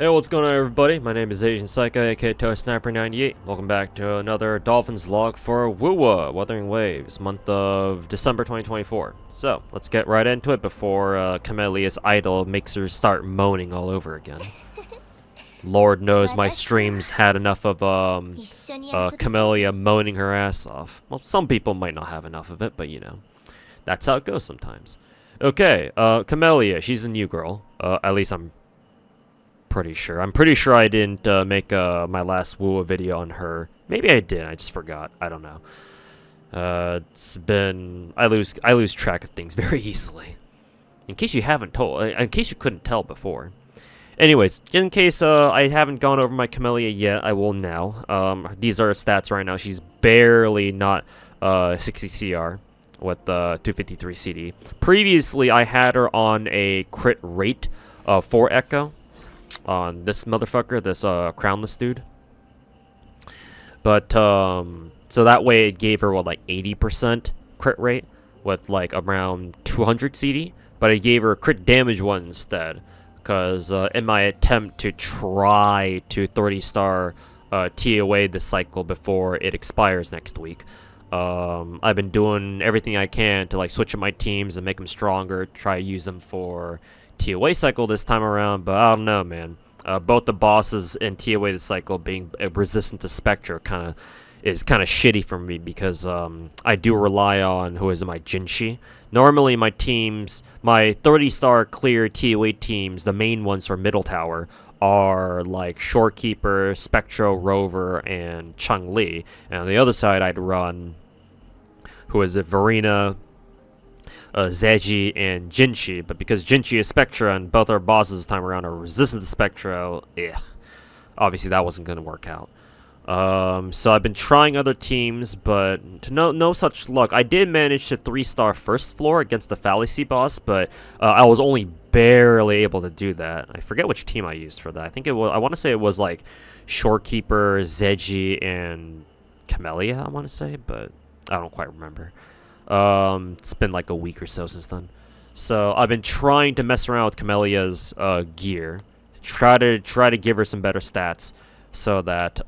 Hey, what's going on, everybody? My name is Asian Psycho, aka Sniper98. Welcome back to another Dolphins log for Wuthering Waves, month of December 2024. So, let's get right into it before Camellya's idol makes her start moaning all over again. Lord knows my streams had enough of Camellya moaning her ass off. Well, some people might not have enough of it, but you know, that's how it goes sometimes. Okay, Camellya, she's a new girl. At least I'm pretty sure. I'm pretty sure I didn't make my last Woo video on her. Maybe I did. I just forgot. I don't know. It's been I lose track of things very easily. In case you haven't told, in case you couldn't tell before. Anyways, in case I haven't gone over my Camellya yet, I will now. These are her stats right now. She's barely not 60 CR with 253 CD. Previously, I had her on a crit rate of 4 Echo. On this motherfucker, this crownless dude. But so that way it gave her what, like 80% crit rate with like around 200 CD, but I gave her a crit damage one instead, because in my attempt to try to 30-star T away the cycle before it expires next week. I've been doing everything I can to like switch up my teams and make them stronger, try to use them for TOA cycle this time around, but I don't know, man. Both the bosses in TOA the cycle being resistant to Spectra is kind of shitty for me, because I do rely on my Jinshi. Normally my teams, my 30-star clear TOA teams, the main ones for middle tower, are like Shorekeeper, Spectro, Rover, and Chun-Li. And on the other side I'd run Verena, Zeji, and Jinshi, but because Jinshi is Spectra and both our bosses this time around are resistant to Spectra, obviously that wasn't going to work out. So I've been trying other teams, but to no such luck. I did manage to 3-star first floor against the Fallacy boss, but I was only barely able to do that. I forget which team I used for that. I think it was, I want to say it was like Shorekeeper, Zeji, and Camellya, I want to say, but I don't quite remember. It's been like a week or so since then. So I've been trying to mess around with Camellya's gear, try to give her some better stats, so that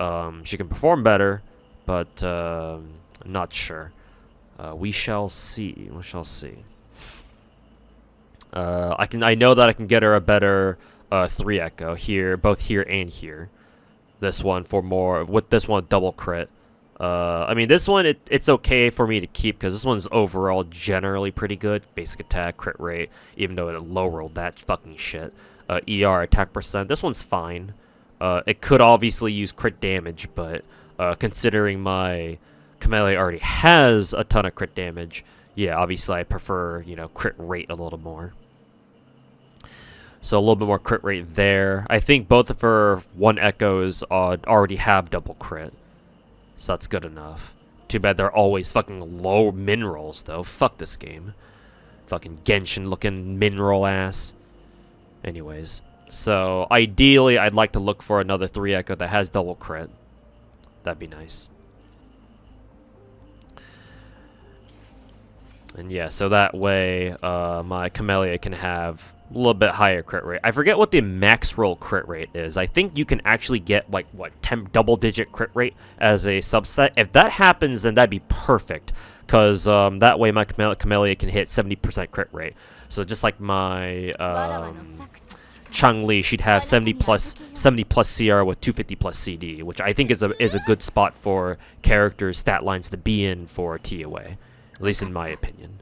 she can perform better. But I'm not sure. We shall see. We shall see. I know that I can get her a better 3 Echo here, both here and here. This one for more with this one double crit. I mean, this one, it's okay for me to keep, because this one's overall generally pretty good. Basic attack, crit rate, even though it low-rolled that fucking shit. ER, attack percent, this one's fine. It could obviously use crit damage, but considering my Camellya already has a ton of crit damage, yeah, obviously I prefer, you know, crit rate a little more. So a little bit more crit rate there. I think both of her 1 Echoes already have double crit. So that's good enough. Too bad they're always fucking low minerals, though. Fuck this game. Fucking Genshin-looking mineral ass. Anyways. So, ideally, I'd like to look for another 3 Echo that has double crit. That'd be nice. And yeah, so that way, my Camellya can have a little bit higher crit rate. I forget what the max roll crit rate is. I think you can actually get like what, 10 double-digit crit rate as a subset. If that happens, then that'd be perfect, because that way my Camellya can hit 70% crit rate. So just like my Chun-Li, she'd have 70 plus CR with 250 plus CD, which I think is a good spot for characters' stat lines to be in for TOA, at least in my opinion.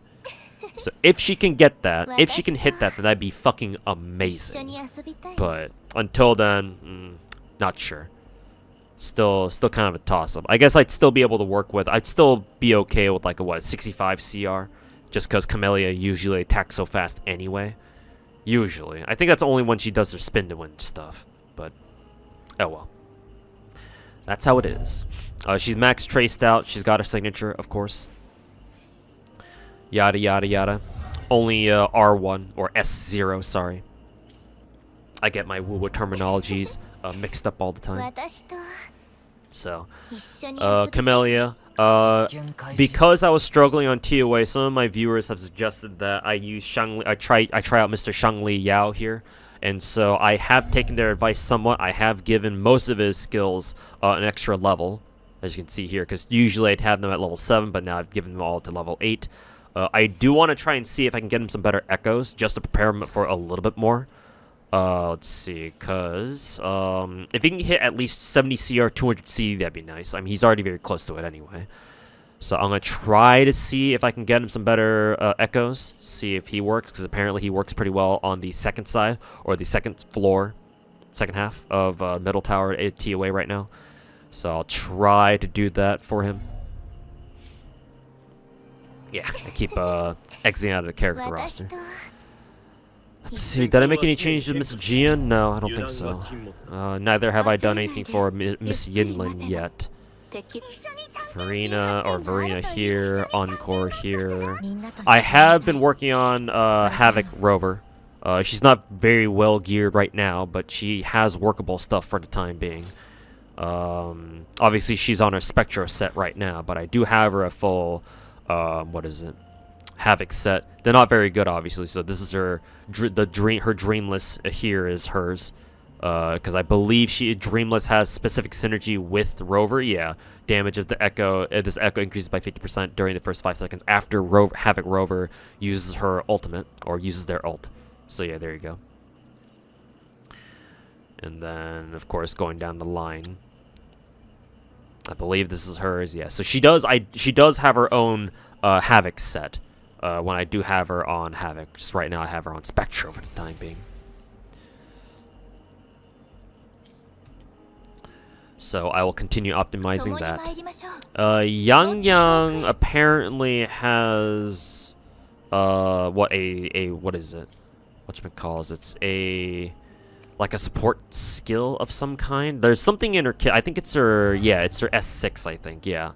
So if she can get that, if she can hit that, then that'd be fucking amazing. But until then, not sure. Still kind of a toss-up. I guess I'd still be able to work with. I'd still be okay with like a what, 65 CR, just because Camellya usually attacks so fast anyway. Usually, I think that's only when she does her spin to win stuff. But oh well. That's how it is. She's max traced out. She's got her signature, of course. Yada yada yada. Only R1 or S0, sorry. I get my woo-woo terminologies mixed up all the time. So, Camellya. Because I was struggling on TOA, some of my viewers have suggested that I use Shangli. I try out Mr. Shangli Yao here, And so I have taken their advice somewhat. I have given most of his skills an extra level, as you can see here, because usually I'd have them at level 7, but now I've given them all to level 8. I do want to try and see if I can get him some better echoes, just to prepare him for a little bit more. Let's see, because if he can hit at least 70 CR, 200 C, that'd be nice. I mean, he's already very close to it anyway. So I'm going to try to see if I can get him some better echoes, see if he works, because apparently he works pretty well on the second side, or the second floor, second half of Middle Tower at TOA right now. So I'll try to do that for him. Yeah, I keep exiting out of the character roster. Let's see, did I make any changes to Miss Jian? No, I don't think so. Neither have I done anything for Miss Yinlin yet. Verena here, Encore here. I have been working on Havoc Rover. She's not very well geared right now, but she has workable stuff for the time being. Obviously she's on her Spectro set right now, but I do have her a full, what is it? Havoc set. They're not very good, obviously, so this is her, her Dreamless here is hers. Because I believe Dreamless has specific synergy with Rover. Yeah, damage of the Echo. This Echo increases by 50% during the first 5 seconds after Havoc Rover uses her ultimate, or uses their ult. So yeah, there you go. And then, of course, going down the line, I believe this is hers. Yeah, so she does have her own Havoc set. When I do have her on Havoc, just right now I have her on Spectro for the time being. So I will continue optimizing that. Yang apparently has what is it? Whatchamacallit? It's like a support skill of some kind. There's something in her kit. I think it's her it's her S6, I think. Yeah.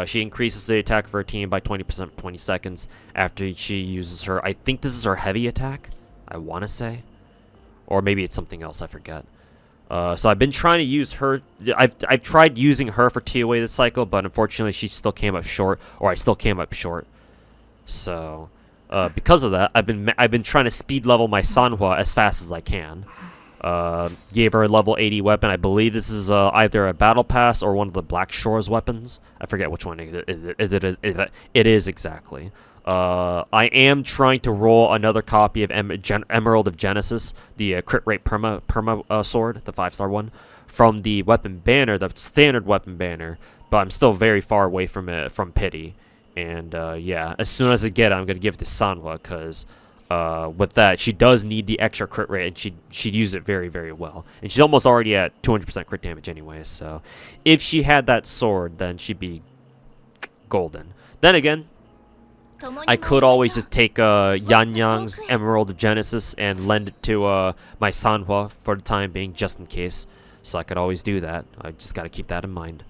She increases the attack of her team by 20% for 20 seconds after she uses her. I think this is her heavy attack, I want to say. Or maybe it's something else, I forget. So I've been trying to use her. I've tried using her for TOA this cycle, but unfortunately she still came up short, or I still came up short. So because of that, I've been trying to speed level my Sanhua as fast as I can. Gave her a level 80 weapon. I believe this is either a battle pass or one of the Black Shore's weapons. I forget which one it is exactly. I am trying to roll another copy of Emerald of Genesis, the crit rate perma sword, the 5-star one, from the weapon banner, the standard weapon banner, but I'm still very far away from it, from Pity. And yeah, as soon as I get it, I'm going to give it to Sanhua, because with that, she does need the extra crit rate, and she'd use it very, very well. And she's almost already at 200% crit damage anyway, so if she had that sword, then she'd be golden. Then again, I could always just take Yang's Emerald of Genesis and lend it to my Sanhua for the time being, just in case. So I could always do that. I just got to keep that in mind.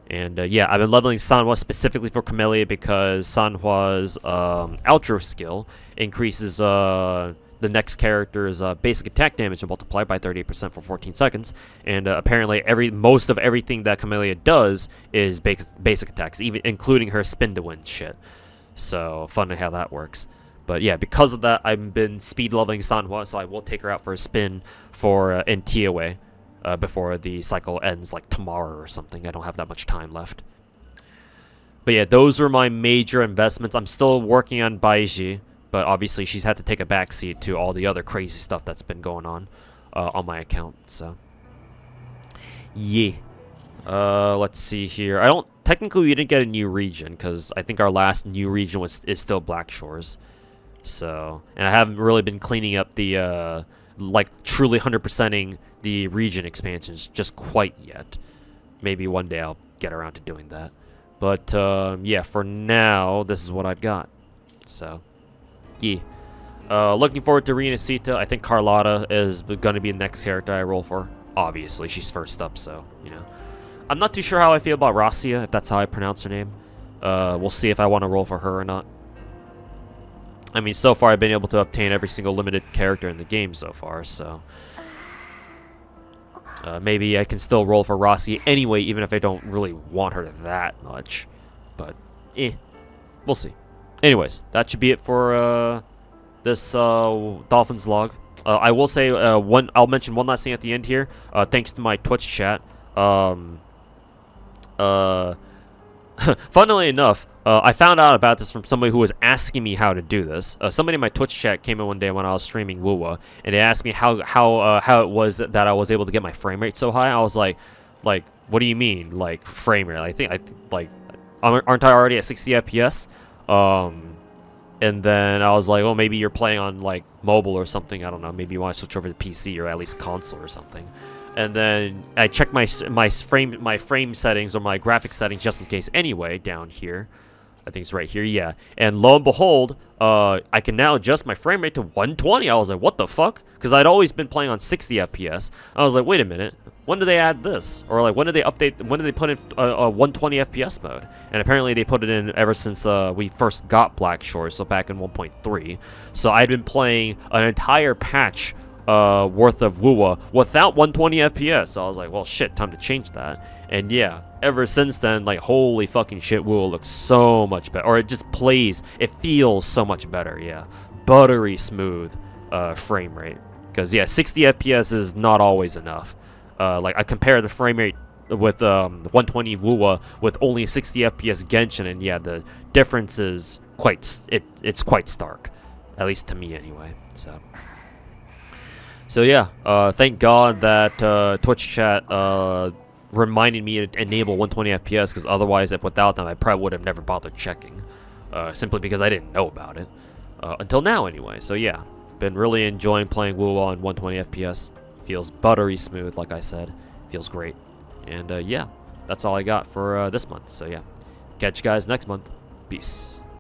And yeah, I've been leveling Sanhua specifically for Camellya because Sanhua's Outro skill increases the next character's basic attack damage multiplied by 38% for 14 seconds. And apparently most of everything that Camellya does is basic attacks, even including her spin to win shit. So funny how that works. But yeah, because of that, I've been speed leveling Sanhua, so I will take her out for a spin for in TOA before the cycle ends, like tomorrow or something. I don't have that much time left. But yeah, those are my major investments. I'm still working on Baiji, but obviously she's had to take a backseat to all the other crazy stuff that's been going on my account. So yeah, let's see here. Technically, we didn't get a new region, because I think our last new region is still Black Shores. So, and I haven't really been cleaning up the, like, truly 100%ing the region expansions just quite yet. Maybe one day I'll get around to doing that. But, yeah, for now, this is what I've got. So, yeah. Looking forward to Renacita. I think Carlotta is going to be the next character I roll for. Obviously, she's first up, so, you know. I'm not too sure how I feel about Rasia, if that's how I pronounce her name. We'll see if I want to roll for her or not. I mean, so far I've been able to obtain every single limited character in the game so far, so... maybe I can still roll for Rasia anyway, even if I don't really want her that much. But, we'll see. Anyways, that should be it for this Dolphin's log. I will say I'll mention one last thing at the end here. Thanks to my Twitch chat. Funnily enough, I found out about this from somebody who was asking me how to do this. Somebody in my Twitch chat came in one day when I was streaming Wuwa, and they asked me how it was that I was able to get my frame rate so high. I was like, what do you mean, like frame rate? Aren't I already at 60 FPS? And then I was like, oh, maybe you're playing on like mobile or something. I don't know. Maybe you want to switch over to PC or at least console or something. And then I checked my frame settings or my graphic settings just in case anyway down here. I think it's right here, yeah. And lo and behold, I can now adjust my frame rate to 120. I was like, what the fuck? Because I'd always been playing on 60 FPS. I was like, wait a minute. When did they add this? Or like, when did they update? When did they put in a 120 FPS mode? And apparently they put it in ever since we first got Black Shores, so back in 1.3. So I'd been playing an entire patch worth of Wuwa without 120 FPS. So I was like, well, shit, time to change that. And yeah, ever since then, like, holy fucking shit, Wuwa looks so much better. Or it just plays, it feels so much better, yeah. Buttery smooth frame rate. Because, yeah, 60 FPS is not always enough. Like, I compare the frame rate with 120 Wuwa with only 60 FPS Genshin, and yeah, the difference is it's quite stark. At least to me, anyway, So yeah, thank God that Twitch chat reminded me to enable 120 FPS, because otherwise, if without them, I probably would have never bothered checking, simply because I didn't know about it until now, anyway. So yeah, been really enjoying playing Wuwa on 120 FPS. Feels buttery smooth, like I said. Feels great, and yeah, that's all I got for this month. So yeah, catch you guys next month. Peace.